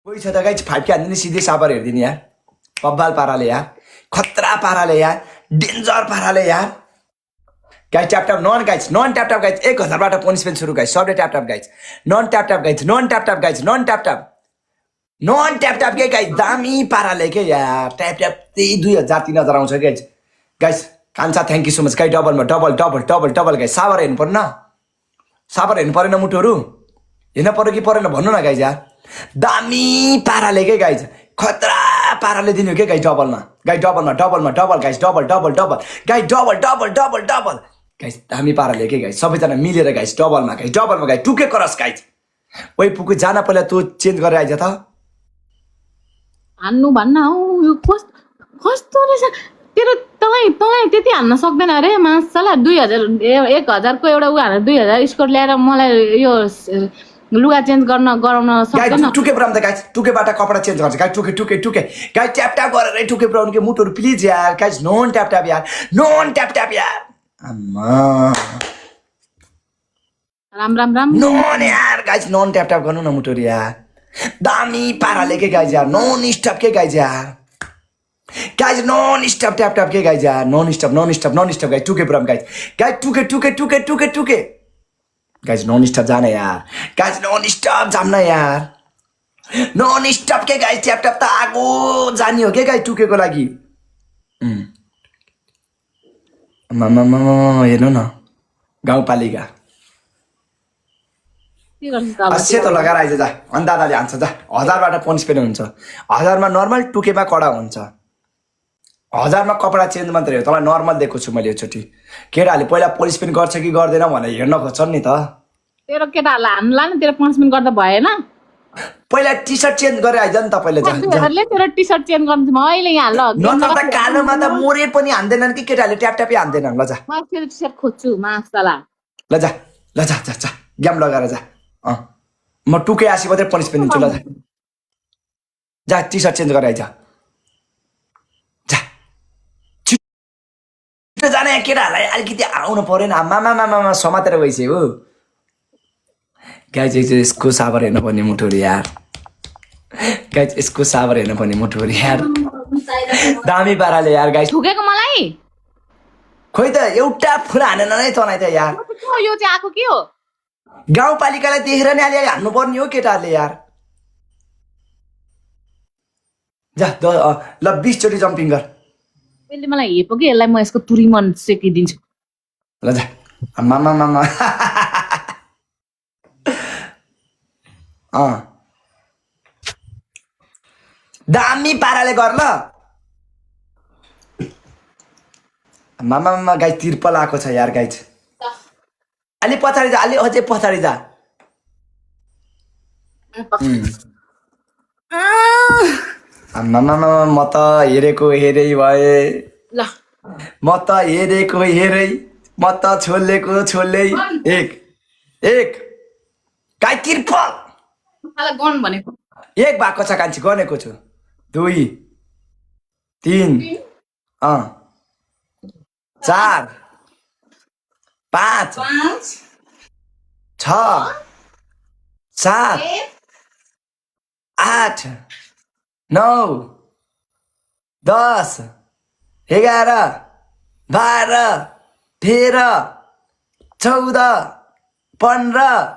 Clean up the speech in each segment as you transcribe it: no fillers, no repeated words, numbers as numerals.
कोही छ त गाइज 5K हान्दिने सिधै साबर हेरिदिने यार बब्बाल पाराले यार खतरा पाराले यार डेन्जर पाराले यार गाइज ट्याप ट्याप नन ट्याप ट्याप गाइज 1000 बाट पनिसमेन्ट सुरु गाइज सबले ट्याप ट्याप गाइज नन ट्याप ट्याप गाइज नन ट्याप ट्याप गाइज नन ट्याप ट्याप के गाइज दामी पाराले के यार ट्याप ट्याप त्यही 2000 3000 आउँछ गाइज गाइज कान्छा thank you so much guys डबलमा डबल गाइज साबर हेर्नु पर्न साबर हेर्नु परेन मुटुहरू हेर्न पर्यो कि परेन भन्नु न गाइज यार दामी पाराले के गाइज खतरा पाराले दिनु के गाइज डबलमा डबल गाइज डबल गाइज दामी पाराले के गाइज सबैजना मिलेर गाइज डबलमा गाइज टुके करस गाइज ओइ पुकु जान पहिला तँ चेन्ज गरेर आइज त हान्नु भन्न हौ यो कस्तो रहेछ तेरो तँलाई त्यति हान्न सक्दैन अरे मासला 2000 1000 को एउटा उ हानेर 2000 स्कोर ल्याएर मलाई यो लुगा चेन्ज गराउन सक्दैन गाइज टुके ब्राम त गाइज टुकेबाट कपडा चेन्ज गर्छ गाइज टुके गाइज ट्याप ट्याप गरेर टुके ब्राउन के मुटुहरू प्लिज यार गाइज नोन ट्याप ट्याप यार अम्मा राम नोन यार गाइज नोन ट्याप ट्याप गर्नु न मुटुहरू यार दामी पाराले के गाइज यार नोन स्टप के गाइज यार guys non stop tap tap के गाइज यार नोन स्टप गाइज टुके ब्राम गाइज टुके गाइज नॉन स्टॉप जाना यार गाइज नॉन स्टॉप जाना यार नॉन स्टॉप के गाइज ट्याप ट्याप त आगो जानी हो के गाइज टुकेको लागि हेर्नु न गाउँपालिका के गर्छ त अब सेतो लगाएर आइज जा अनि दादाले हान्छ जा 1000 बाट पनिसमेन्ट हुन्छ 1000 मा नर्मल टुकेमा कडा हुन्छ 1000 मा कपडा चेन्ज मात्रै हो तँलाई नर्मल दिएको छु मैले योचोटि केटाहरूले पहिला पनिसमेन्ट गर्छ कि गर्दैन भनेर हेर्न खोज्छन् नि त तेरो केटाहरूलाई हान्ला नि तेरो पनिसमेन्ट गर्दा भएन पहिला टी सर्ट चेन्ज गरेर आइज नि त पहिला जा तिमीहरूले तेरो टी सर्ट चेन्ज गर्नु म अहिले यहाँ ल नत्र त कालोमा त मोरे पनि हान्दैनन् कि केटाहरूले ट्याप ट्यापै हान्दैनन् ल जा म तेरो टी सर्ट खोज्छु मासला ल जा ग्याम लगाएर जा म टुके आसी मात्रै पनिसमेन्ट दिन्छु ल जा टी सर्ट चेन्ज गरेर आइज जा छिटो जाने यहाँ केटाहरूलाई अलिकति आउनु परेन आमा समातेर गइसक्यो गाइज यसको साबर हेर्नु पर्ने मुटुहरू यार गाइज यसको साबर हेर्नु पर्ने मुटुहरू यार दामी पाराले यार गाइज ठुकेको मलाई खोइ त एउटा फुल हानेन नै तँलाई त यार यो चाहिँ आएको के हो गाउँपालिकालाई देखेर नि अलि हान्नु पर्ने हो केटाहरूले यार जा ल 20 चोटि जम्पिङ गर यसले मलाई हेपो कि यसलाई म यसको तुरीमन सेकिदिन्छु ल जा मामा दामी पाराले गर ल मामा गाइज तिर्पल आएको छ यार गाइज अलि पछाडि जा अलि अझै पछाडि जा मामा म त हेरेको हेरै भए ल म त हेरेको हेरै म त छोलेको छोलै एक गाई तिर्पल मलाई गन भनेको एक भएको छ कान्छी गनेको छु 2 3 4 5 6 7 8 9 10 11 12 13 14 15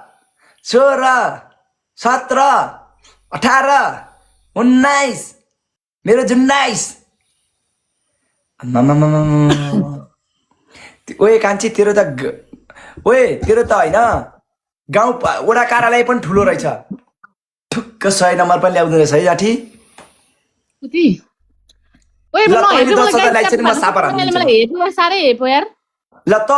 16 17 18 19 मेरो 19 ओए कान्छी तेरो त होइन गाउँ वडा कार्यालय पनि ठुलो रहेछ ठुक्क 100 नम्बर पनि ल्याउँदो रहेछ है जाठी उति ओए ल, म पहिले हेर्नु 10,000 ल्याइछ नि, म सापर हान्दिन्छु। मलाई हेर्नु साह्रै हेपो यार ल त